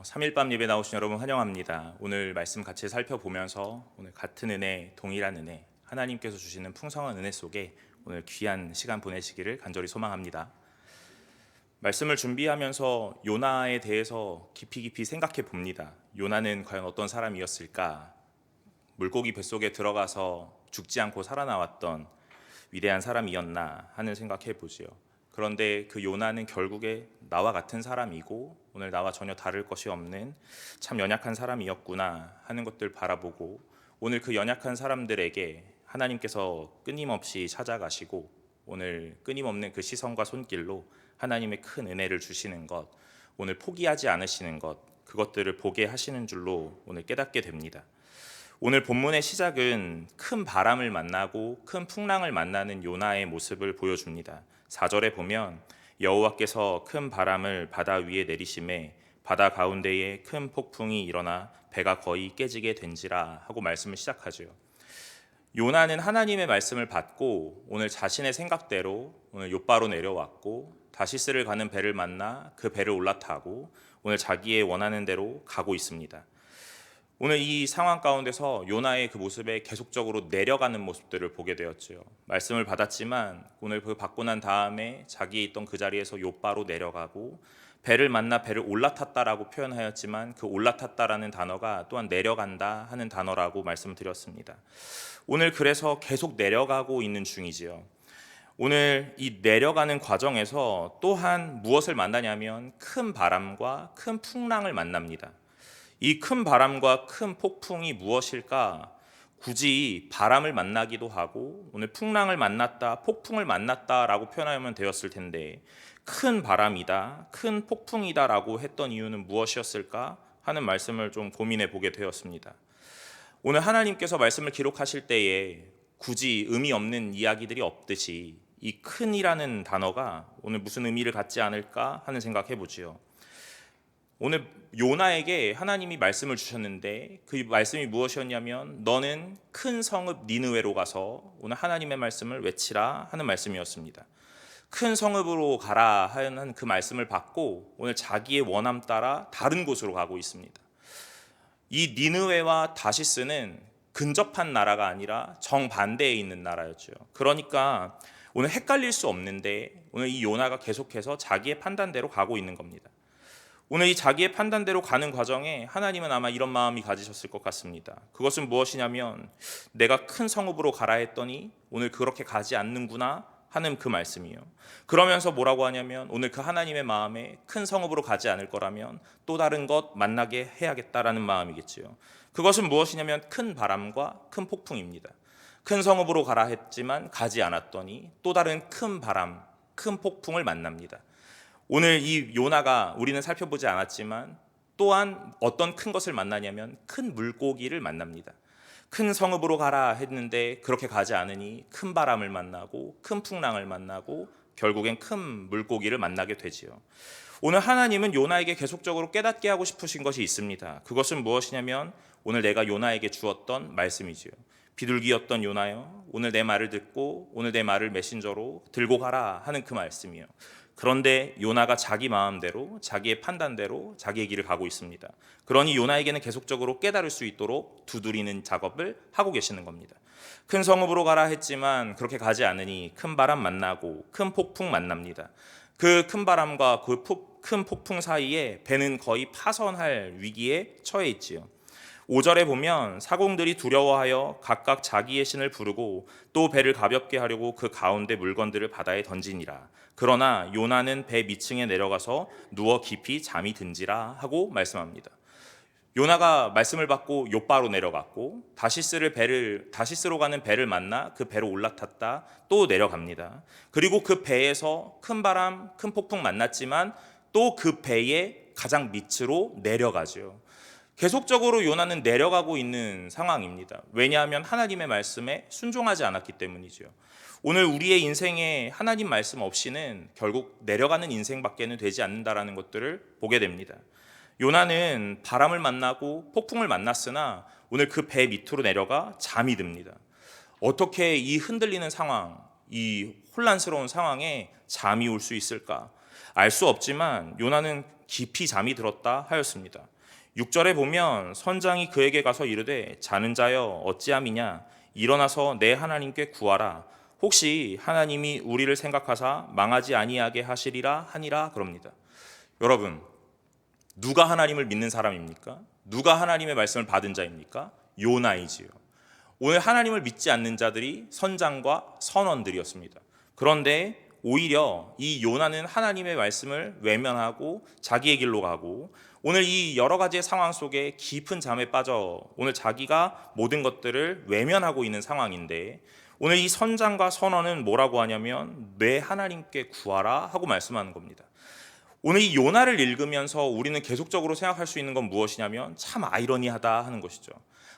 3일밤 예배 나오신 여러분 환영합니다. 오늘 말씀 같이 살펴보면서 오늘 같은 은혜, 동일한 은혜, 하나님께서 주시는 풍성한 은혜 속에 오늘 귀한 시간 보내시기를 간절히 소망합니다. 말씀을 준비하면서 요나에 대해서 깊이 생각해 봅니다. 요나는 과연 어떤 사람이었을까? 물고기 뱃속에 들어가서 죽지 않고 살아나왔던 위대한 사람이었나 하는 생각해 보지요. 그런데 그 요나는 결국에 나와 같은 사람이고 오늘 나와 전혀 다를 것이 없는 참 연약한 사람이었구나 하는 것들 바라보고 오늘 그 연약한 사람들에게 하나님께서 끊임없이 찾아가시고 오늘 끊임없는 그 시선과 손길로 하나님의 큰 은혜를 주시는 것, 오늘 포기하지 않으시는 것, 그것들을 보게 하시는 줄로 오늘 깨닫게 됩니다. 오늘 본문의 시작은 큰 바람을 만나고 큰 풍랑을 만나는 요나의 모습을 보여줍니다. 4절에 보면 여호와께서 큰 바람을 바다 위에 내리심에 바다 가운데에 큰 폭풍이 일어나 배가 거의 깨지게 된지라 하고 말씀을 시작하죠. 요나는 하나님의 말씀을 받고 오늘 자신의 생각대로 오늘 욥바로 내려왔고 다시스를 가는 배를 만나 그 배를 올라타고 오늘 자기의 원하는 대로 가고 있습니다. 오늘 이 상황 가운데서 요나의 그 모습에 계속적으로 내려가는 모습들을 보게 되었죠. 말씀을 받았지만 오늘 그 받고 난 다음에 자기 있던 그 자리에서 욥바로 내려가고 배를 만나 배를 올라탔다라고 표현하였지만 그 올라탔다라는 단어가 또한 내려간다 하는 단어라고 말씀을 드렸습니다. 오늘 그래서 계속 내려가고 있는 중이지요. 오늘 이 내려가는 과정에서 또한 무엇을 만나냐면 큰 바람과 큰 풍랑을 만납니다. 이 큰 바람과 큰 폭풍이 무엇일까? 굳이 바람을 만나기도 하고 오늘 풍랑을 만났다, 폭풍을 만났다라고 표현하면 되었을 텐데 큰 바람이다, 큰 폭풍이다라고 했던 이유는 무엇이었을까 하는 말씀을 좀 고민해 보게 되었습니다. 오늘 하나님께서 말씀을 기록하실 때에 굳이 의미 없는 이야기들이 없듯이 이 큰이라는 단어가 오늘 무슨 의미를 갖지 않을까 하는 생각해 보지요. 오늘 요나에게 하나님이 말씀을 주셨는데 그 말씀이 무엇이었냐면 너는 큰 성읍 니느웨로 가서 오늘 하나님의 말씀을 외치라 하는 말씀이었습니다. 큰 성읍으로 가라 하는 그 말씀을 받고 오늘 자기의 원함 따라 다른 곳으로 가고 있습니다. 이 니느웨와 다시스는 근접한 나라가 아니라 정반대에 있는 나라였죠. 그러니까 오늘 헷갈릴 수 없는데 오늘 이 요나가 계속해서 자기의 판단대로 가고 있는 겁니다. 오늘 이 자기의 판단대로 가는 과정에 하나님은 아마 이런 마음이 가지셨을 것 같습니다. 그것은 무엇이냐면 내가 큰 성읍으로 가라 했더니 오늘 그렇게 가지 않는구나 하는 그 말씀이에요. 그러면서 뭐라고 하냐면 오늘 그 하나님의 마음에 큰 성읍으로 가지 않을 거라면 또 다른 것 만나게 해야겠다라는 마음이겠지요. 그것은 무엇이냐면 큰 바람과 큰 폭풍입니다. 큰 성읍으로 가라 했지만 가지 않았더니 또 다른 큰 바람, 큰 폭풍을 만납니다. 오늘 이 요나가 우리는 살펴보지 않았지만 또한 어떤 큰 것을 만나냐면 큰 물고기를 만납니다. 큰 성읍으로 가라 했는데 그렇게 가지 않으니 큰 바람을 만나고 큰 풍랑을 만나고 결국엔 큰 물고기를 만나게 되지요. 오늘 하나님은 요나에게 계속적으로 깨닫게 하고 싶으신 것이 있습니다. 그것은 무엇이냐면 오늘 내가 요나에게 주었던 말씀이지요. 비둘기였던 요나여, 오늘 내 말을 듣고 오늘 내 말을 메신저로 들고 가라 하는 그 말씀이요. 그런데 요나가 자기 마음대로 자기의 판단대로 자기의 길을 가고 있습니다. 그러니 요나에게는 계속적으로 깨달을 수 있도록 두드리는 작업을 하고 계시는 겁니다. 큰 성읍으로 가라 했지만 그렇게 가지 않으니 큰 바람 만나고 큰 폭풍 만납니다. 그 큰 바람과 그 큰 폭풍 사이에 배는 거의 파선할 위기에 처해 있지요. 5절에 보면 사공들이 두려워하여 각각 자기의 신을 부르고 또 배를 가볍게 하려고 그 가운데 물건들을 바다에 던지니라. 그러나 요나는 배 밑층에 내려가서 누워 깊이 잠이 든지라 하고 말씀합니다. 요나가 말씀을 받고 욥바로 내려갔고 다시스로 가는 배를 만나 그 배로 올라탔다 또 내려갑니다. 그리고 그 배에서 큰 바람, 큰 폭풍 만났지만 또 그 배의 가장 밑으로 내려가죠. 계속적으로 요나는 내려가고 있는 상황입니다. 왜냐하면 하나님의 말씀에 순종하지 않았기 때문이죠. 오늘 우리의 인생에 하나님 말씀 없이는 결국 내려가는 인생밖에는 되지 않는다라는 것들을 보게 됩니다. 요나는 바람을 만나고 폭풍을 만났으나 오늘 그 배 밑으로 내려가 잠이 듭니다. 어떻게 이 흔들리는 상황, 이 혼란스러운 상황에 잠이 올 수 있을까? 알 수 없지만 요나는 깊이 잠이 들었다 하였습니다. 6절에 보면 선장이 그에게 가서 이르되 자는 자여 어찌함이냐 일어나서 내 하나님께 구하라 혹시 하나님이 우리를 생각하사 망하지 아니하게 하시리라 하니라 그럽니다. 여러분, 누가 하나님을 믿는 사람입니까? 누가 하나님의 말씀을 받은 자입니까? 요나이지요. 오늘 하나님을 믿지 않는 자들이 선장과 선원들이었습니다. 그런데 오히려 이 요나는 하나님의 말씀을 외면하고 자기의 길로 가고 오늘 이 여러 가지의 상황 속에 깊은 잠에 빠져 오늘 자기가 모든 것들을 외면하고 있는 상황인데 오늘 이 선장과 선원은 뭐라고 하냐면 내 하나님께 구하라 하고 말씀하는 겁니다. 오늘 이 요나를 읽으면서 우리는 계속적으로 생각할 수 있는 건 무엇이냐면 참 아이러니하다 하는 것이죠.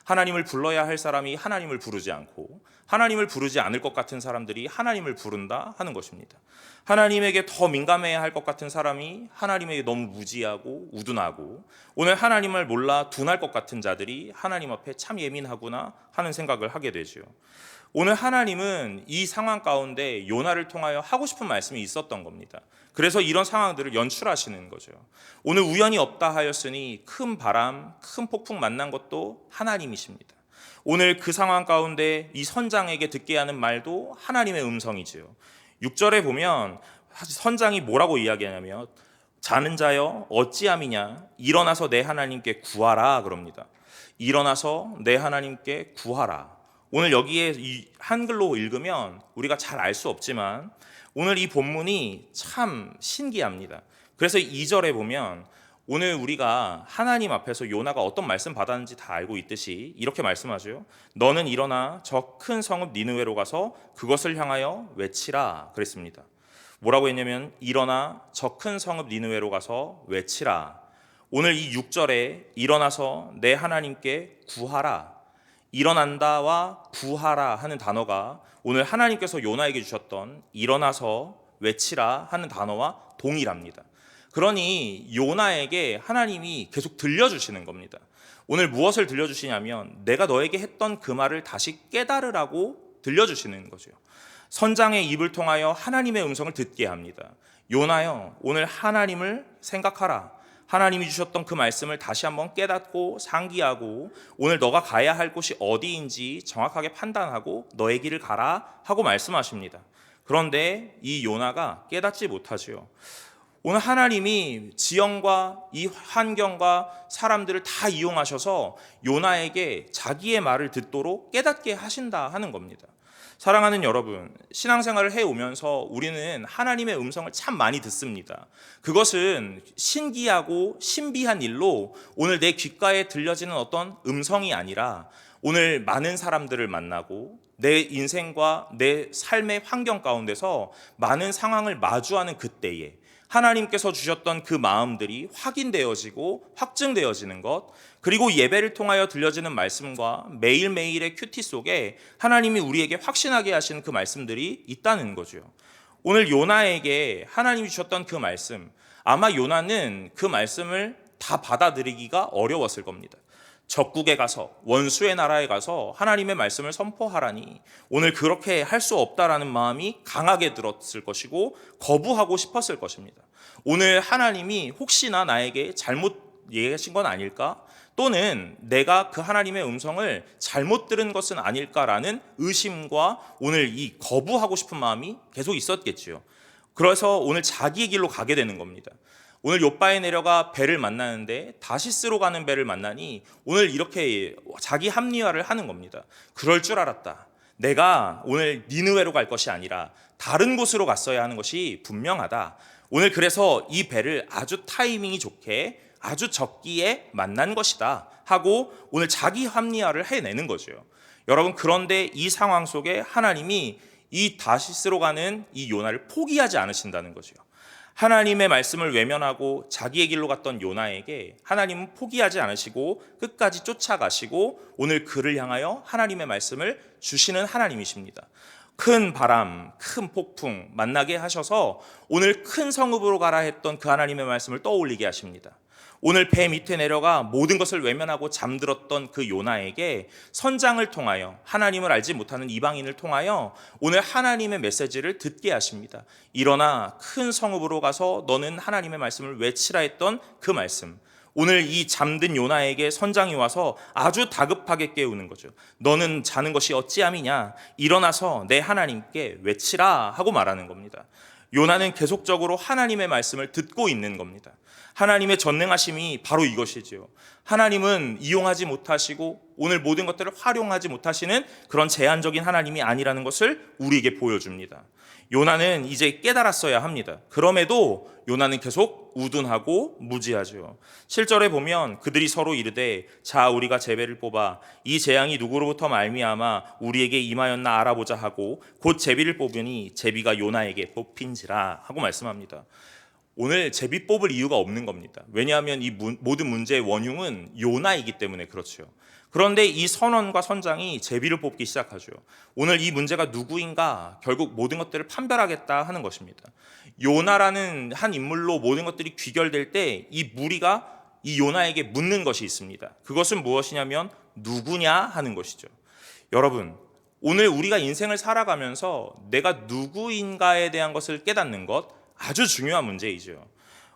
하나님을 불러야 할 사람이 하나님을 부르지 않고 하나님을 부르지 않을 것 같은 사람들이 하나님을 부른다 하는 것입니다. 하나님에게 더 민감해야 할 것 같은 사람이 하나님에게 너무 무지하고 우둔하고 오늘 하나님을 몰라 둔할 것 같은 자들이 하나님 앞에 참 예민하구나 하는 생각을 하게 되죠. 오늘 하나님은 이 상황 가운데 요나를 통하여 하고 싶은 말씀이 있었던 겁니다. 그래서 이런 상황들을 연출하시는 거죠. 오늘 우연이 없다 하였으니 큰 바람, 큰 폭풍 만난 것도 하나님이십니다. 오늘 그 상황 가운데 이 선장에게 듣게 하는 말도 하나님의 음성이지요. 6절에 보면 선장이 뭐라고 이야기하냐면 자는 자여 어찌함이냐 일어나서 내 하나님께 구하라 그럽니다. 일어나서 내 하나님께 구하라. 오늘 여기에 이 한글로 읽으면 우리가 잘 알 수 없지만 오늘 이 본문이 참 신기합니다. 그래서 2절에 보면 오늘 우리가 하나님 앞에서 요나가 어떤 말씀 받았는지 다 알고 있듯이 이렇게 말씀하죠. 너는 일어나 저 큰 성읍 니느웨로 가서 그것을 향하여 외치라 그랬습니다. 뭐라고 했냐면 일어나 저 큰 성읍 니느웨로 가서 외치라. 오늘 이 6절에 일어나서 내 하나님께 구하라, 일어난다와 구하라 하는 단어가 오늘 하나님께서 요나에게 주셨던 일어나서 외치라 하는 단어와 동일합니다. 그러니 요나에게 하나님이 계속 들려주시는 겁니다. 오늘 무엇을 들려주시냐면 내가 너에게 했던 그 말을 다시 깨달으라고 들려주시는 거죠. 선장의 입을 통하여 하나님의 음성을 듣게 합니다. 요나여, 오늘 하나님을 생각하라. 하나님이 주셨던 그 말씀을 다시 한번 깨닫고 상기하고 오늘 너가 가야 할 곳이 어디인지 정확하게 판단하고 너의 길을 가라 하고 말씀하십니다. 그런데 이 요나가 깨닫지 못하지요. 오늘 하나님이 지형과 이 환경과 사람들을 다 이용하셔서 요나에게 자기의 말을 듣도록 깨닫게 하신다 하는 겁니다. 사랑하는 여러분, 신앙생활을 해오면서 우리는 하나님의 음성을 참 많이 듣습니다. 그것은 신기하고 신비한 일로 오늘 내 귓가에 들려지는 어떤 음성이 아니라 오늘 많은 사람들을 만나고 내 인생과 내 삶의 환경 가운데서 많은 상황을 마주하는 그때에 하나님께서 주셨던 그 마음들이 확인되어지고 확증되어지는 것, 그리고 예배를 통하여 들려지는 말씀과 매일매일의 큐티 속에 하나님이 우리에게 확신하게 하시는 그 말씀들이 있다는 거죠. 오늘 요나에게 하나님이 주셨던 그 말씀, 아마 요나는 그 말씀을 다 받아들이기가 어려웠을 겁니다. 적국에 가서 원수의 나라에 가서 하나님의 말씀을 선포하라니 오늘 그렇게 할 수 없다라는 마음이 강하게 들었을 것이고 거부하고 싶었을 것입니다. 오늘 하나님이 혹시나 나에게 잘못 얘기하신 건 아닐까? 또는 내가 그 하나님의 음성을 잘못 들은 것은 아닐까라는 의심과 오늘 이 거부하고 싶은 마음이 계속 있었겠지요. 그래서 오늘 자기의 길로 가게 되는 겁니다. 오늘 욥바에 내려가 배를 만나는데 다시스로 가는 배를 만나니 오늘 이렇게 자기 합리화를 하는 겁니다. 그럴 줄 알았다. 내가 오늘 니느웨로 갈 것이 아니라 다른 곳으로 갔어야 하는 것이 분명하다. 오늘 그래서 이 배를 아주 타이밍이 좋게 아주 적기에 만난 것이다 하고 오늘 자기 합리화를 해내는 거죠. 여러분, 그런데 이 상황 속에 하나님이 이 다시스로 가는 이 요나를 포기하지 않으신다는 거죠. 하나님의 말씀을 외면하고 자기의 길로 갔던 요나에게 하나님은 포기하지 않으시고 끝까지 쫓아가시고 오늘 그를 향하여 하나님의 말씀을 주시는 하나님이십니다. 큰 바람, 큰 폭풍 만나게 하셔서 오늘 큰 성읍으로 가라 했던 그 하나님의 말씀을 떠올리게 하십니다. 오늘 배 밑에 내려가 모든 것을 외면하고 잠들었던 그 요나에게 선장을 통하여, 하나님을 알지 못하는 이방인을 통하여 오늘 하나님의 메시지를 듣게 하십니다. 일어나 큰 성읍으로 가서 너는 하나님의 말씀을 외치라 했던 그 말씀, 오늘 이 잠든 요나에게 선장이 와서 아주 다급하게 깨우는 거죠. 너는 자는 것이 어찌함이냐, 일어나서 내 하나님께 외치라 하고 말하는 겁니다. 요나는 계속적으로 하나님의 말씀을 듣고 있는 겁니다. 하나님의 전능하심이 바로 이것이지요. 하나님은 이용하지 못하시고 오늘 모든 것들을 활용하지 못하시는 그런 제한적인 하나님이 아니라는 것을 우리에게 보여줍니다. 요나는 이제 깨달았어야 합니다. 그럼에도 요나는 계속 우둔하고 무지하죠. 7절에 보면 그들이 서로 이르되 자 우리가 제비를 뽑아 이 재앙이 누구로부터 말미암아 우리에게 임하였나 알아보자 하고 곧 제비를 뽑으니 제비가 요나에게 뽑힌지라 하고 말씀합니다. 오늘 제비 뽑을 이유가 없는 겁니다. 왜냐하면 이 모든 문제의 원흉은 요나이기 때문에 그렇죠. 그런데 이 선원과 선장이 제비를 뽑기 시작하죠. 오늘 이 문제가 누구인가? 결국 모든 것들을 판별하겠다 하는 것입니다. 요나라는 한 인물로 모든 것들이 귀결될 때 이 무리가 이 요나에게 묻는 것이 있습니다. 그것은 무엇이냐면 누구냐 하는 것이죠. 여러분, 오늘 우리가 인생을 살아가면서 내가 누구인가에 대한 것을 깨닫는 것 아주 중요한 문제이죠.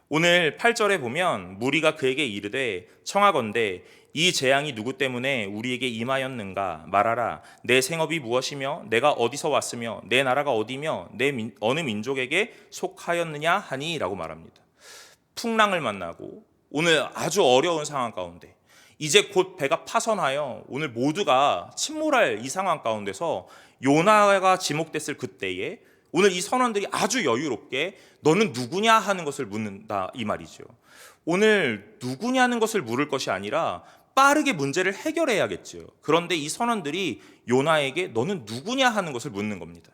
오늘 8절에 보면 무리가 그에게 이르되 청하건대 이 재앙이 누구 때문에 우리에게 임하였는가 말하라. 내 생업이 무엇이며 내가 어디서 왔으며 내 나라가 어디며 어느 민족에게 속하였느냐 하니 라고 말합니다. 풍랑을 만나고 오늘 아주 어려운 상황 가운데 이제 곧 배가 파선하여 오늘 모두가 침몰할 이 상황 가운데서 요나가 지목됐을 그때에 오늘 이 선원들이 아주 여유롭게 너는 누구냐 하는 것을 묻는다 이 말이죠. 오늘 누구냐는 것을 물을 것이 아니라 빠르게 문제를 해결해야겠죠. 그런데 이 선원들이 요나에게 너는 누구냐 하는 것을 묻는 겁니다.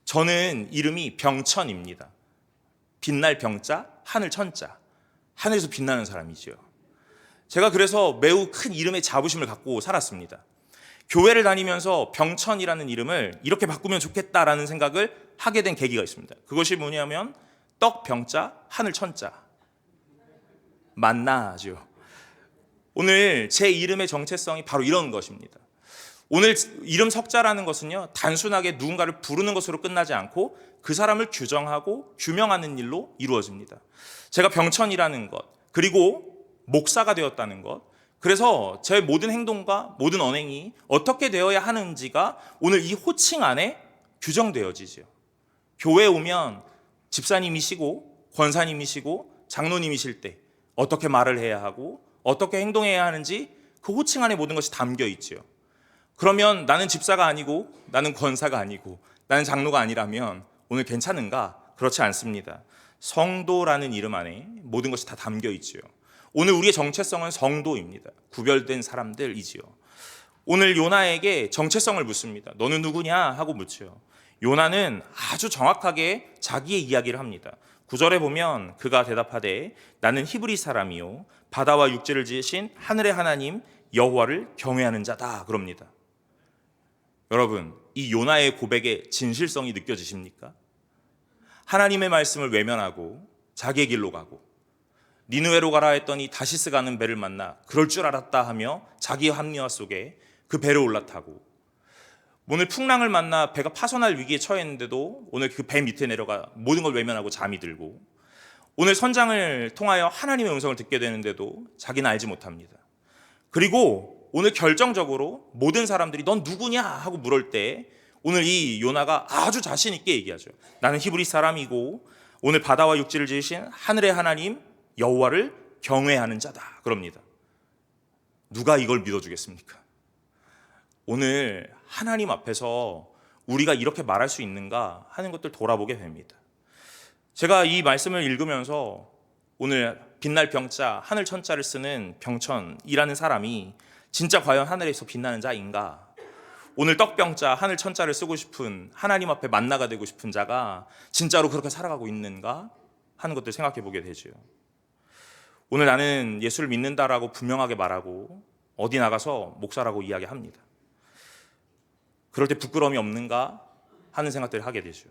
저는 이름이 병천입니다. 빛날 병자, 하늘 천자. 하늘에서 빛나는 사람이죠. 제가 그래서 매우 큰 이름의 자부심을 갖고 살았습니다. 교회를 다니면서 병천이라는 이름을 이렇게 바꾸면 좋겠다라는 생각을 하게 된 계기가 있습니다. 그것이 뭐냐면 떡 병자, 하늘 천자. 만나죠. 오늘 제 이름의 정체성이 바로 이런 것입니다. 오늘 이름 석자라는 것은요, 단순하게 누군가를 부르는 것으로 끝나지 않고 그 사람을 규정하고 규명하는 일로 이루어집니다. 제가 병천이라는 것, 그리고 목사가 되었다는 것, 그래서 제 모든 행동과 모든 언행이 어떻게 되어야 하는지가 오늘 이 호칭 안에 규정되어지죠. 교회에 오면 집사님이시고 권사님이시고 장로님이실 때 어떻게 말을 해야 하고 어떻게 행동해야 하는지 그 호칭 안에 모든 것이 담겨 있죠. 그러면 나는 집사가 아니고 나는 권사가 아니고 나는 장로가 아니라면 오늘 괜찮은가? 그렇지 않습니다. 성도라는 이름 안에 모든 것이 다 담겨 있죠. 오늘 우리의 정체성은 성도입니다. 구별된 사람들이지요. 오늘 요나에게 정체성을 묻습니다. 너는 누구냐? 하고 묻죠. 요나는 아주 정확하게 자기의 이야기를 합니다. 9절에 보면 그가 대답하되 나는 히브리 사람이요 바다와 육지를 지으신 하늘의 하나님 여호와를 경외하는 자다 그럽니다. 여러분, 이 요나의 고백의 진실성이 느껴지십니까? 하나님의 말씀을 외면하고 자기의 길로 가고 니느웨로 가라 했더니 다시스 가는 배를 만나 그럴 줄 알았다 하며 자기의 합리화 속에 그 배를 올라타고 오늘 풍랑을 만나 배가 파손할 위기에 처했는데도 오늘 그 배 밑에 내려가 모든 걸 외면하고 잠이 들고 오늘 선장을 통하여 하나님의 음성을 듣게 되는데도 자기는 알지 못합니다. 그리고 오늘 결정적으로 모든 사람들이 넌 누구냐 하고 물을 때 오늘 이 요나가 아주 자신 있게 얘기하죠. 나는 히브리 사람이고 오늘 바다와 육지를 지으신 하늘의 하나님 여호와를 경외하는 자다 그럽니다. 누가 이걸 믿어주겠습니까? 오늘 하나님 앞에서 우리가 이렇게 말할 수 있는가 하는 것들 돌아보게 됩니다. 제가 이 말씀을 읽으면서 오늘 빛날 병자, 하늘 천자를 쓰는 병천이라는 사람이 진짜 과연 하늘에서 빛나는 자인가? 오늘 떡병자, 하늘 천자를 쓰고 싶은 하나님 앞에 만나가 되고 싶은 자가 진짜로 그렇게 살아가고 있는가 하는 것들 생각해 보게 되죠. 오늘 나는 예수를 믿는다라고 분명하게 말하고 어디 나가서 목사라고 이야기합니다. 그럴 때 부끄러움이 없는가 하는 생각들을 하게 되죠.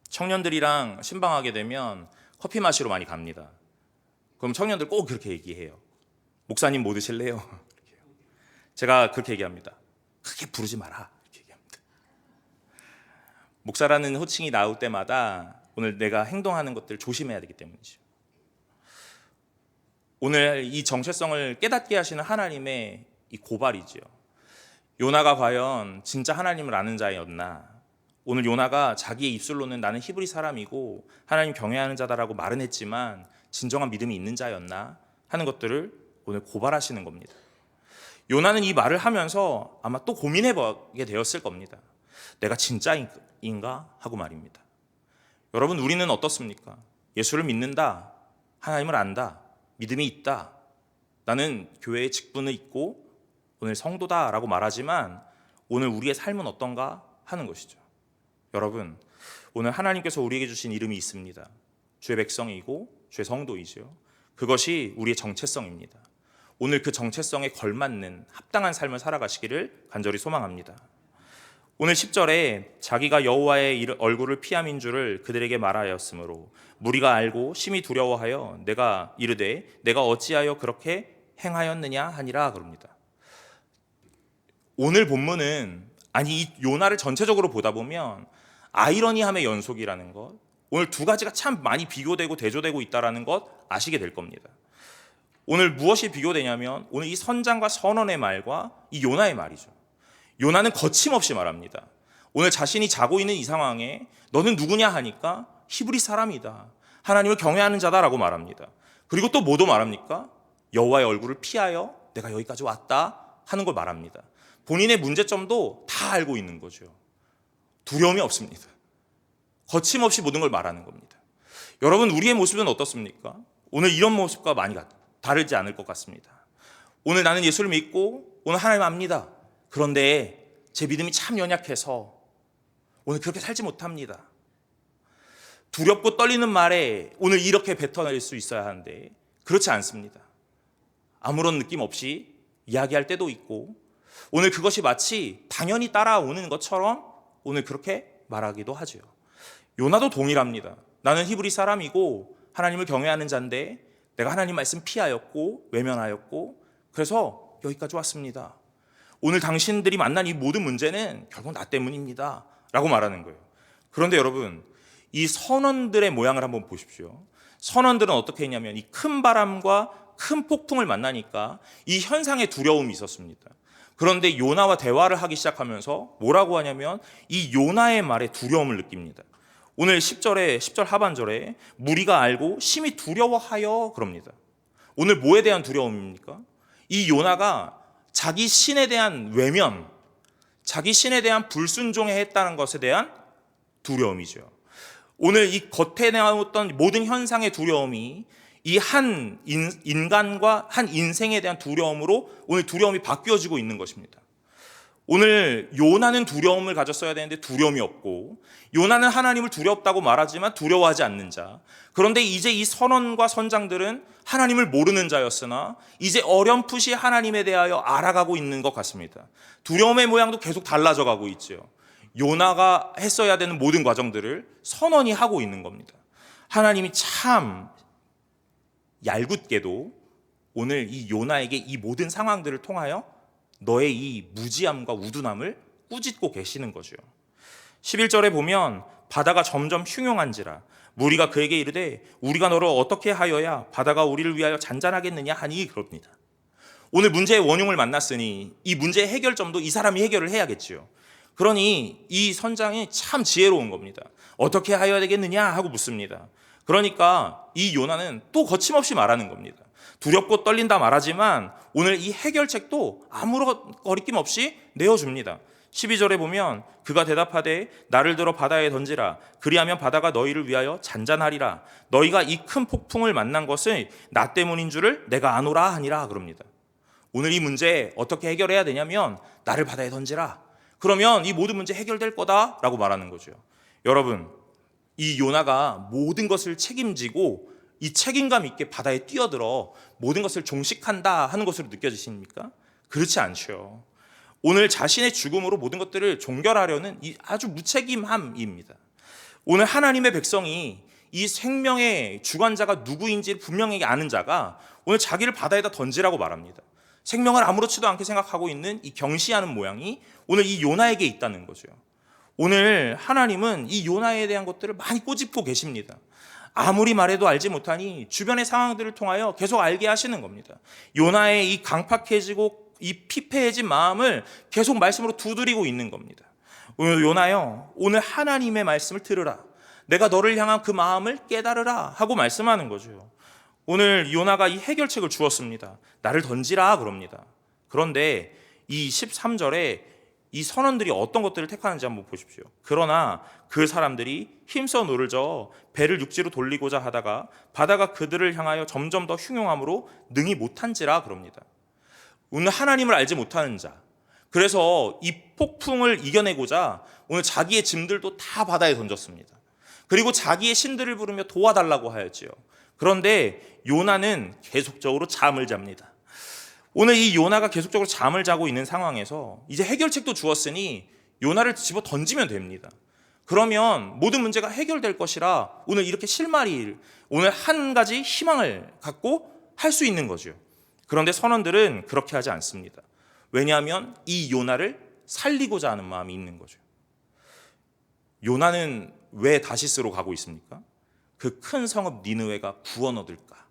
청년들이랑 신방하게 되면 커피 마시러 많이 갑니다. 그럼 청년들 꼭 그렇게 얘기해요. 목사님 뭐 드실래요? 제가 그렇게 얘기합니다. 크게 부르지 마라. 이렇게 얘기합니다. 목사라는 호칭이 나올 때마다 오늘 내가 행동하는 것들 조심해야 되기 때문이죠. 오늘 이 정체성을 깨닫게 하시는 하나님의 이 고발이죠. 요나가 과연 진짜 하나님을 아는 자였나? 오늘 요나가 자기의 입술로는 나는 히브리 사람이고 하나님 경외하는 자다라고 말은 했지만 진정한 믿음이 있는 자였나 하는 것들을 오늘 고발하시는 겁니다. 요나는 이 말을 하면서 아마 또 고민해보게 되었을 겁니다. 내가 진짜인가 하고 말입니다. 여러분, 우리는 어떻습니까? 예수를 믿는다, 하나님을 안다, 믿음이 있다, 나는 교회에 직분을 있고 오늘 성도다라고 말하지만 오늘 우리의 삶은 어떤가 하는 것이죠. 여러분, 오늘 하나님께서 우리에게 주신 이름이 있습니다. 주의 백성이고 주의 성도이죠. 그것이 우리의 정체성입니다. 오늘 그 정체성에 걸맞는 합당한 삶을 살아가시기를 간절히 소망합니다. 오늘 10절에 자기가 여호와의 얼굴을 피함인 줄을 그들에게 말하였으므로 무리가 알고 심히 두려워하여 내가 이르되 내가 어찌하여 그렇게 행하였느냐 하니라 그럽니다. 오늘 본문은 이 요나를 전체적으로 보다 보면 아이러니함의 연속이라는 것, 오늘 두 가지가 참 많이 비교되고 대조되고 있다는 것 아시게 될 겁니다. 오늘 무엇이 비교되냐면 오늘 이 선장과 선원의 말과 이 요나의 말이죠. 요나는 거침없이 말합니다. 오늘 자신이 자고 있는 이 상황에 너는 누구냐 하니까 히브리 사람이다, 하나님을 경외하는 자다라고 말합니다. 그리고 또 뭐도 말합니까? 여호와의 얼굴을 피하여 내가 여기까지 왔다 하는 걸 말합니다. 본인의 문제점도 다 알고 있는 거죠. 두려움이 없습니다. 거침없이 모든 걸 말하는 겁니다. 여러분, 우리의 모습은 어떻습니까? 오늘 이런 모습과 많이 다르지 않을 것 같습니다. 오늘 나는 예수를 믿고 오늘 하나님 압니다. 그런데 제 믿음이 참 연약해서 오늘 그렇게 살지 못합니다. 두렵고 떨리는 말에 오늘 이렇게 뱉어낼 수 있어야 하는데 그렇지 않습니다. 아무런 느낌 없이 이야기할 때도 있고 오늘 그것이 마치 당연히 따라오는 것처럼 오늘 그렇게 말하기도 하죠. 요나도 동일합니다. 나는 히브리 사람이고 하나님을 경외하는 자인데 내가 하나님 말씀 피하였고 외면하였고 그래서 여기까지 왔습니다. 오늘 당신들이 만난 이 모든 문제는 결국 나 때문입니다 라고 말하는 거예요. 그런데 여러분, 이 선원들의 모양을 한번 보십시오. 선원들은 어떻게 했냐면 이 큰 바람과 큰 폭풍을 만나니까 이 현상에 두려움이 있었습니다. 그런데 요나와 대화를 하기 시작하면서 뭐라고 하냐면 이 요나의 말에 두려움을 느낍니다. 오늘 10절 하반절에 무리가 알고 심히 두려워하여 그럽니다. 오늘 뭐에 대한 두려움입니까? 이 요나가 자기 신에 대한 외면, 자기 신에 대한 불순종에 했다는 것에 대한 두려움이죠. 오늘 이 겉에 나왔던 모든 현상의 두려움이 이 한 인간과 한 인생에 대한 두려움으로 오늘 두려움이 바뀌어지고 있는 것입니다. 오늘 요나는 두려움을 가졌어야 되는데 두려움이 없고, 요나는 하나님을 두렵다고 말하지만 두려워하지 않는 자. 그런데 이제 이 선원과 선장들은 하나님을 모르는 자였으나 이제 어렴풋이 하나님에 대하여 알아가고 있는 것 같습니다. 두려움의 모양도 계속 달라져 가고 있죠. 요나가 했어야 되는 모든 과정들을 선원이 하고 있는 겁니다. 하나님이 참 얄궂게도 오늘 이 요나에게 이 모든 상황들을 통하여 너의 이 무지함과 우둔함을 꾸짖고 계시는 거죠. 11절에 보면 바다가 점점 흉흉한지라 무리가 그에게 이르되 우리가 너를 어떻게 하여야 바다가 우리를 위하여 잔잔하겠느냐 하니 그럽니다. 오늘 문제의 원흉을 만났으니 이 문제의 해결점도 이 사람이 해결을 해야겠지요. 그러니 이 선장이 참 지혜로운 겁니다. 어떻게 하여야 되겠느냐 하고 묻습니다. 그러니까 이 요나는 또 거침없이 말하는 겁니다. 두렵고 떨린다 말하지만 오늘 이 해결책도 아무런 거리낌 없이 내어줍니다. 12절에 보면 그가 대답하되 나를 들어 바다에 던지라. 그리하면 바다가 너희를 위하여 잔잔하리라. 너희가 이 큰 폭풍을 만난 것은 나 때문인 줄을 내가 아노라 하니라 그럽니다. 오늘 이 문제 어떻게 해결해야 되냐면 나를 바다에 던지라. 그러면 이 모든 문제 해결될 거다라고 말하는 거죠. 여러분, 이 요나가 모든 것을 책임지고 이 책임감 있게 바다에 뛰어들어 모든 것을 종식한다 하는 것으로 느껴지십니까? 그렇지 않죠. 오늘 자신의 죽음으로 모든 것들을 종결하려는 이 아주 무책임함입니다. 오늘 하나님의 백성이 이 생명의 주관자가 누구인지 분명히 아는 자가 오늘 자기를 바다에다 던지라고 말합니다. 생명을 아무렇지도 않게 생각하고 있는 이 경시하는 모양이 오늘 이 요나에게 있다는 거죠. 오늘 하나님은 이 요나에 대한 것들을 많이 꼬집고 계십니다. 아무리 말해도 알지 못하니 주변의 상황들을 통하여 계속 알게 하시는 겁니다. 요나의 이 강팍해지고 이 피폐해진 마음을 계속 말씀으로 두드리고 있는 겁니다. 오늘 요나여, 오늘 하나님의 말씀을 들으라. 내가 너를 향한 그 마음을 깨달으라 하고 말씀하는 거죠. 오늘 요나가 이 해결책을 주었습니다. 나를 던지라 그럽니다. 그런데 이 13절에 이 선원들이 어떤 것들을 택하는지 한번 보십시오. 그러나 그 사람들이 힘써 노를 저어 배를 육지로 돌리고자 하다가 바다가 그들을 향하여 점점 더 흉용함으로 능히 못한지라 그럽니다. 오늘 하나님을 알지 못하는 자, 그래서 이 폭풍을 이겨내고자 오늘 자기의 짐들도 다 바다에 던졌습니다. 그리고 자기의 신들을 부르며 도와달라고 하였지요. 그런데 요나는 계속적으로 잠을 잡니다. 오늘 이 요나가 계속적으로 잠을 자고 있는 상황에서 이제 해결책도 주었으니 요나를 집어 던지면 됩니다. 그러면 모든 문제가 해결될 것이라 오늘 이렇게 실마리를, 오늘 한 가지 희망을 갖고 할 수 있는 거죠. 그런데 선원들은 그렇게 하지 않습니다. 왜냐하면 이 요나를 살리고자 하는 마음이 있는 거죠. 요나는 왜 다시스로 가고 있습니까? 그 큰 성읍 니느웨가 구원 얻을까?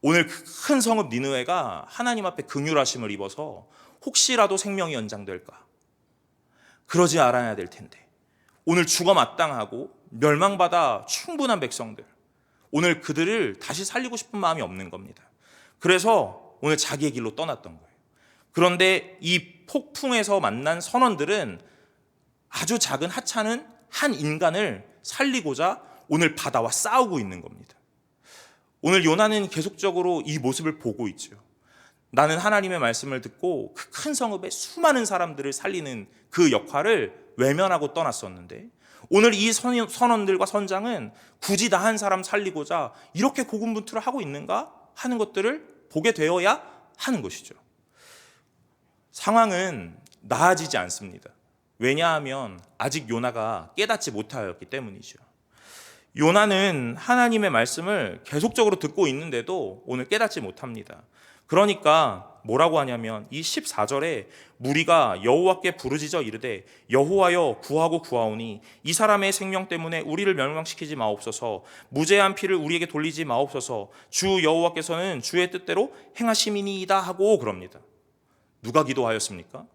오늘 그 큰 성읍 니느웨가 하나님 앞에 긍휼하심을 입어서 혹시라도 생명이 연장될까? 그러지 않아야 될 텐데. 오늘 죽어 마땅하고 멸망받아 충분한 백성들, 오늘 그들을 다시 살리고 싶은 마음이 없는 겁니다. 그래서 오늘 자기의 길로 떠났던 거예요. 그런데 이 폭풍에서 만난 선원들은 아주 작은 하찮은 한 인간을 살리고자 오늘 바다와 싸우고 있는 겁니다. 오늘 요나는 계속적으로 이 모습을 보고 있죠. 나는 하나님의 말씀을 듣고 그 큰 성읍의 수많은 사람들을 살리는 그 역할을 외면하고 떠났었는데, 오늘 이 선원들과 선장은 굳이 나 한 사람 살리고자 이렇게 고군분투를 하고 있는가 하는 것들을 보게 되어야 하는 것이죠. 상황은 나아지지 않습니다. 왜냐하면 아직 요나가 깨닫지 못하였기 때문이죠. 요나는 하나님의 말씀을 계속적으로 듣고 있는데도 오늘 깨닫지 못합니다. 그러니까 뭐라고 하냐면 이 14절에 무리가 여호와께 부르짖어 이르되 여호와여 구하고 구하오니 이 사람의 생명 때문에 우리를 멸망시키지 마옵소서, 무죄한 피를 우리에게 돌리지 마옵소서, 주 여호와께서는 주의 뜻대로 행하심이니이다 하고 그럽니다. 누가 기도하였습니까?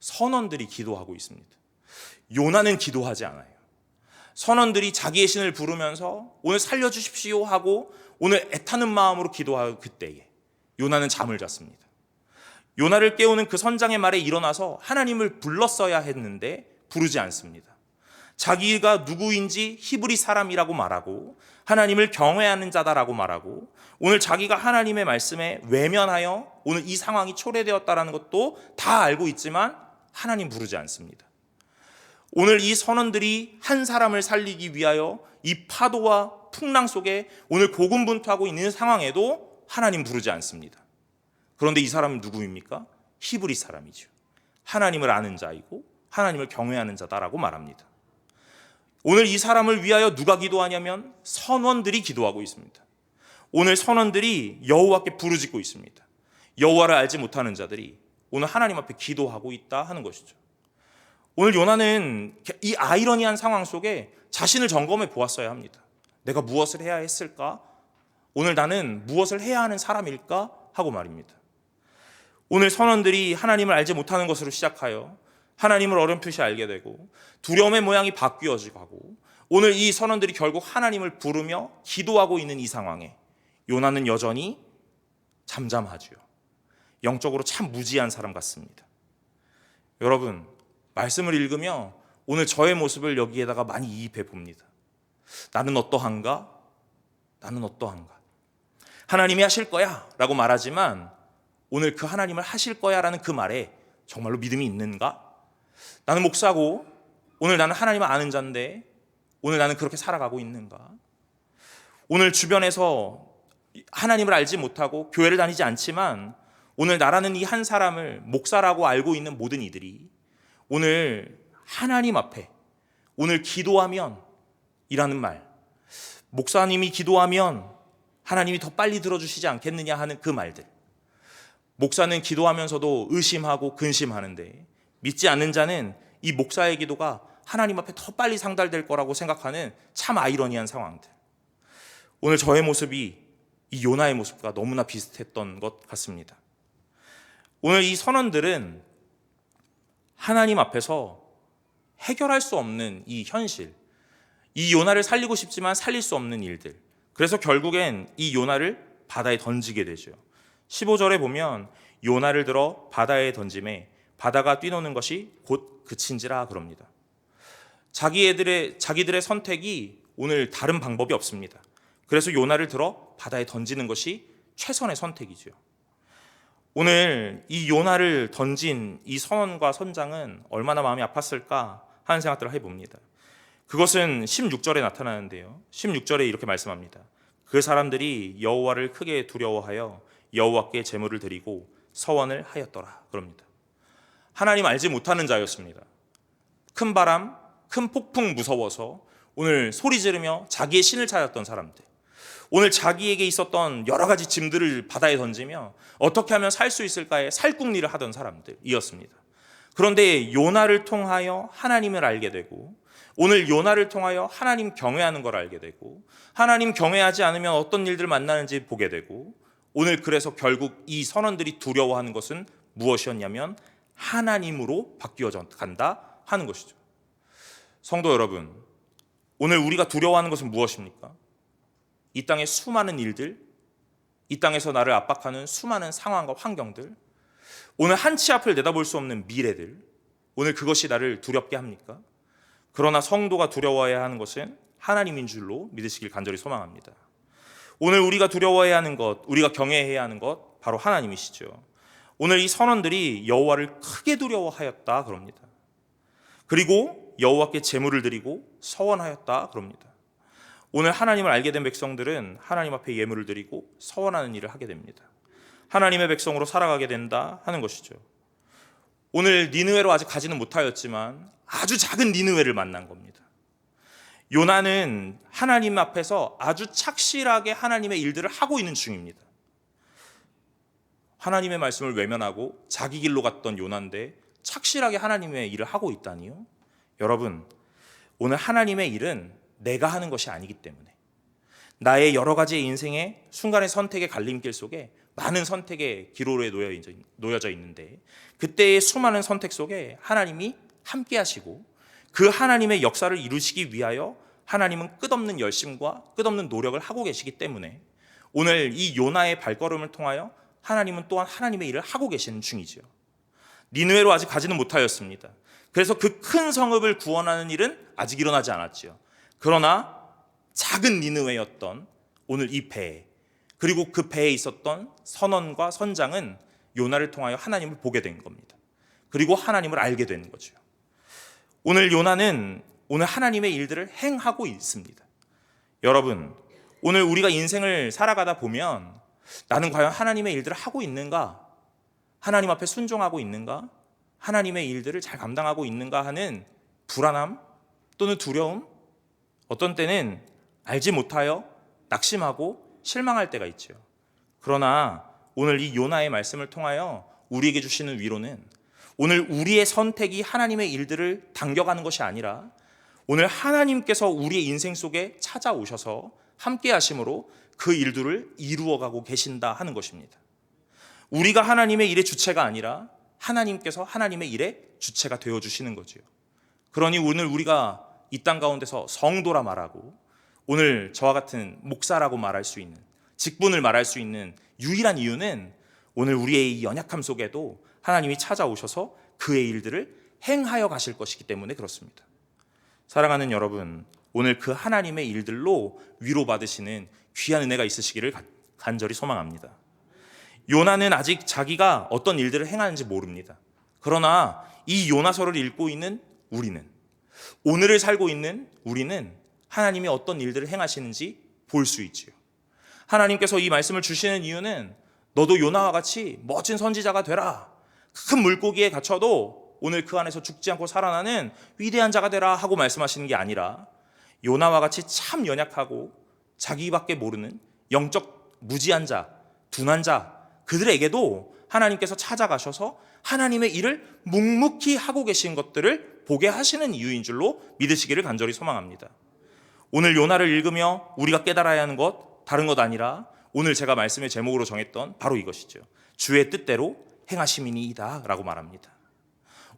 선원들이 기도하고 있습니다. 요나는 기도하지 않아요. 선원들이 자기의 신을 부르면서 오늘 살려주십시오 하고 오늘 애타는 마음으로 기도하는 그때에 요나는 잠을 잤습니다. 요나를 깨우는 그 선장의 말에 일어나서 하나님을 불렀어야 했는데 부르지 않습니다. 자기가 누구인지 히브리 사람이라고 말하고 하나님을 경외하는 자다라고 말하고 오늘 자기가 하나님의 말씀에 외면하여 오늘 이 상황이 초래되었다는 것도 다 알고 있지만 하나님 부르지 않습니다. 오늘 이 선원들이 한 사람을 살리기 위하여 이 파도와 풍랑 속에 오늘 고군분투하고 있는 상황에도 하나님 부르지 않습니다. 그런데 이 사람은 누구입니까? 히브리 사람이죠. 하나님을 아는 자이고 하나님을 경외하는 자다라고 말합니다. 오늘 이 사람을 위하여 누가 기도하냐면 선원들이 기도하고 있습니다. 오늘 선원들이 여호와께 부르짖고 있습니다. 여호와를 알지 못하는 자들이 오늘 하나님 앞에 기도하고 있다 하는 것이죠. 오늘 요나는 이 아이러니한 상황 속에 자신을 점검해 보았어야 합니다. 내가 무엇을 해야 했을까? 오늘 나는 무엇을 해야 하는 사람일까? 하고 말입니다. 오늘 선원들이 하나님을 알지 못하는 것으로 시작하여 하나님을 어렴풋이 알게 되고 두려움의 모양이 바뀌어지고 하고 오늘 이 선원들이 결국 하나님을 부르며 기도하고 있는 이 상황에 요나는 여전히 잠잠하지요. 영적으로 참 무지한 사람 같습니다. 여러분, 말씀을 읽으며 오늘 저의 모습을 여기에다가 많이 이입해 봅니다. 나는 어떠한가? 나는 어떠한가? 하나님이 하실 거야 라고 말하지만 오늘 그 하나님을 하실 거야 라는 그 말에 정말로 믿음이 있는가? 나는 목사고 오늘 나는 하나님을 아는 자인데 오늘 나는 그렇게 살아가고 있는가? 오늘 주변에서 하나님을 알지 못하고 교회를 다니지 않지만 오늘 나라는 이 한 사람을 목사라고 알고 있는 모든 이들이 오늘 하나님 앞에 오늘 기도하면 이라는 말, 목사님이 기도하면 하나님이 더 빨리 들어주시지 않겠느냐 하는 그 말들. 목사는 기도하면서도 의심하고 근심하는데 믿지 않는 자는 이 목사의 기도가 하나님 앞에 더 빨리 상달될 거라고 생각하는 참 아이러니한 상황들. 오늘 저의 모습이 이 요나의 모습과 너무나 비슷했던 것 같습니다. 오늘 이 선원들은 하나님 앞에서 해결할 수 없는 이 현실, 이 요나를 살리고 싶지만 살릴 수 없는 일들, 그래서 결국엔 이 요나를 바다에 던지게 되죠. 15절에 보면 요나를 들어 바다에 던짐에 바다가 뛰노는 것이 곧 그친지라 그럽니다. 자기들의 선택이 오늘 다른 방법이 없습니다. 그래서 요나를 들어 바다에 던지는 것이 최선의 선택이죠. 오늘 이 요나를 던진 이 선원과 선장은 얼마나 마음이 아팠을까 하는 생각들을 해봅니다. 그것은 16절에 나타나는데요. 16절에 이렇게 말씀합니다. 그 사람들이 여호와를 크게 두려워하여 여호와께 제물을 드리고 서원을 하였더라 그럽니다. 하나님 알지 못하는 자였습니다. 큰 바람, 큰 폭풍 무서워서 오늘 소리 지르며 자기의 신을 찾았던 사람들, 오늘 자기에게 있었던 여러 가지 짐들을 바다에 던지며 어떻게 하면 살 수 있을까에 살궁리를 하던 사람들이었습니다. 그런데 요나를 통하여 하나님을 알게 되고, 오늘 요나를 통하여 하나님 경외하는 걸 알게 되고, 하나님 경외하지 않으면 어떤 일들 만나는지 보게 되고, 오늘 그래서 결국 이 선원들이 두려워하는 것은 무엇이었냐면 하나님으로 바뀌어져 간다 하는 것이죠. 성도 여러분, 오늘 우리가 두려워하는 것은 무엇입니까? 이 땅의 수많은 일들, 이 땅에서 나를 압박하는 수많은 상황과 환경들, 오늘 한치 앞을 내다볼 수 없는 미래들, 오늘 그것이 나를 두렵게 합니까? 그러나 성도가 두려워해야 하는 것은 하나님인 줄로 믿으시길 간절히 소망합니다. 오늘 우리가 두려워해야 하는 것, 우리가 경외해야 하는 것, 바로 하나님이시죠. 오늘 이 선원들이 여호와를 크게 두려워하였다 그럽니다. 그리고 여호와께 제물을 드리고 서원하였다 그럽니다. 오늘 하나님을 알게 된 백성들은 하나님 앞에 예물을 드리고 서원하는 일을 하게 됩니다. 하나님의 백성으로 살아가게 된다 하는 것이죠. 오늘 니느웨로 아직 가지는 못하였지만 아주 작은 니느웨를 만난 겁니다. 요나는 하나님 앞에서 아주 착실하게 하나님의 일들을 하고 있는 중입니다. 하나님의 말씀을 외면하고 자기 길로 갔던 요나인데 착실하게 하나님의 일을 하고 있다니요? 여러분, 오늘 하나님의 일은 내가 하는 것이 아니기 때문에, 나의 여러 가지의 인생의 순간의 선택의 갈림길 속에 많은 선택의 기로에 놓여져 있는데, 그때의 수많은 선택 속에 하나님이 함께 하시고 그 하나님의 역사를 이루시기 위하여 하나님은 끝없는 열심과 끝없는 노력을 하고 계시기 때문에 오늘 이 요나의 발걸음을 통하여 하나님은 또한 하나님의 일을 하고 계시는 중이죠. 니느웨로 아직 가지는 못하였습니다. 그래서 그 큰 성읍을 구원하는 일은 아직 일어나지 않았죠. 그러나 작은 니느웨였던 오늘 이 배, 그리고 그 배에 있었던 선원과 선장은 요나를 통하여 하나님을 보게 된 겁니다. 그리고 하나님을 알게 되는 거죠. 오늘 요나는 오늘 하나님의 일들을 행하고 있습니다. 여러분, 오늘 우리가 인생을 살아가다 보면 나는 과연 하나님의 일들을 하고 있는가? 하나님 앞에 순종하고 있는가? 하나님의 일들을 잘 감당하고 있는가 하는 불안함 또는 두려움, 어떤 때는 알지 못하여 낙심하고 실망할 때가 있죠. 그러나 오늘 이 요나의 말씀을 통하여 우리에게 주시는 위로는 오늘 우리의 선택이 하나님의 일들을 당겨가는 것이 아니라 오늘 하나님께서 우리의 인생 속에 찾아오셔서 함께 하심으로 그 일들을 이루어가고 계신다 하는 것입니다. 우리가 하나님의 일의 주체가 아니라 하나님께서 하나님의 일의 주체가 되어주시는 거죠. 그러니 오늘 우리가 이 땅 가운데서 성도라 말하고 오늘 저와 같은 목사라고 말할 수 있는, 직분을 말할 수 있는 유일한 이유는 오늘 우리의 이 연약함 속에도 하나님이 찾아오셔서 그의 일들을 행하여 가실 것이기 때문에 그렇습니다. 사랑하는 여러분, 오늘 그 하나님의 일들로 위로받으시는 귀한 은혜가 있으시기를 간절히 소망합니다. 요나는 아직 자기가 어떤 일들을 행하는지 모릅니다. 그러나 이 요나서를 읽고 있는 우리는, 오늘을 살고 있는 우리는 하나님이 어떤 일들을 행하시는지 볼 수 있지요. 하나님께서 이 말씀을 주시는 이유는 너도 요나와 같이 멋진 선지자가 되라, 큰 물고기에 갇혀도 오늘 그 안에서 죽지 않고 살아나는 위대한 자가 되라 하고 말씀하시는 게 아니라 요나와 같이 참 연약하고 자기밖에 모르는 영적 무지한 자, 둔한 자, 그들에게도 하나님께서 찾아가셔서 하나님의 일을 묵묵히 하고 계신 것들을 보게 하시는 이유인 줄로 믿으시기를 간절히 소망합니다. 오늘 요나를 읽으며 우리가 깨달아야 하는 것, 다른 것 아니라 오늘 제가 말씀의 제목으로 정했던 바로 이것이죠. 주의 뜻대로 행하심이니이다 라고 말합니다.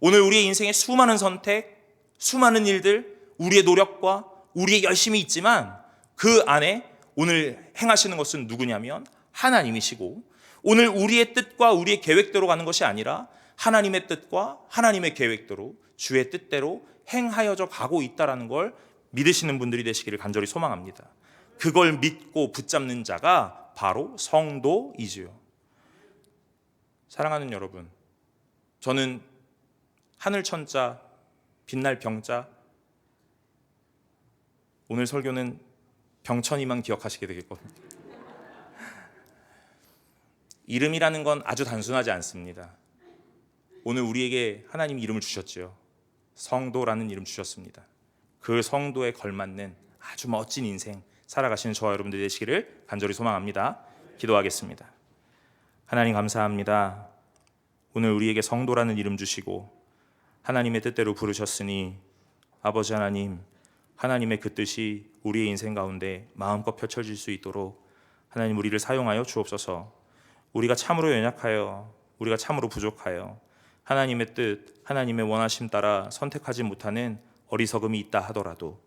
오늘 우리의 인생에 수많은 선택, 수많은 일들, 우리의 노력과 우리의 열심이 있지만 그 안에 오늘 행하시는 것은 누구냐면 하나님이시고, 오늘 우리의 뜻과 우리의 계획대로 가는 것이 아니라 하나님의 뜻과 하나님의 계획대로 주의 뜻대로 행하여져 가고 있다는 걸 믿으시는 분들이 되시기를 간절히 소망합니다. 그걸 믿고 붙잡는 자가 바로 성도이지요. 사랑하는 여러분, 저는 하늘천자, 빛날 병자, 오늘 설교는 병천이만 기억하시게 되길 겁니다. 이름이라는 건 아주 단순하지 않습니다. 오늘 우리에게 하나님이 이름을 주셨지요. 성도라는 이름 주셨습니다. 그 성도에 걸맞는 아주 멋진 인생 살아가시는 저와 여러분들 되시기를 간절히 소망합니다. 기도하겠습니다. 하나님 감사합니다. 오늘 우리에게 성도라는 이름 주시고 하나님의 뜻대로 부르셨으니 아버지 하나님, 하나님의 그 뜻이 우리의 인생 가운데 마음껏 펼쳐질 수 있도록 하나님 우리를 사용하여 주옵소서. 우리가 참으로 연약하여, 우리가 참으로 부족하여 하나님의 뜻, 하나님의 원하심 따라 선택하지 못하는 어리석음이 있다 하더라도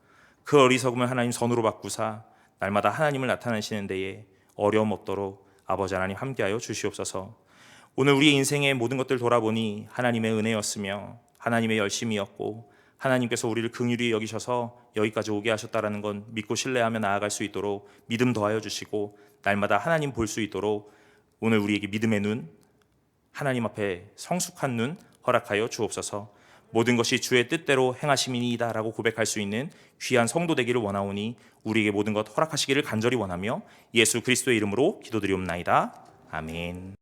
그 어리석음을 하나님 선으로 바꾸사 날마다 하나님을 나타내시는 데에 어려움 없도록 아버지 하나님 함께하여 주시옵소서. 오늘 우리의 인생의 모든 것들 돌아보니 하나님의 은혜였으며 하나님의 열심이었고 하나님께서 우리를 긍휼히 여기셔서 여기까지 오게 하셨다는 건 믿고 신뢰하며 나아갈 수 있도록 믿음 더하여 주시고 날마다 하나님 볼 수 있도록 오늘 우리에게 믿음의 눈, 하나님 앞에 성숙한 눈 허락하여 주옵소서. 모든 것이 주의 뜻대로 행하심이니이다 라고 고백할 수 있는 귀한 성도 되기를 원하오니 우리에게 모든 것 허락하시기를 간절히 원하며 예수 그리스도의 이름으로 기도드리옵나이다. 아멘.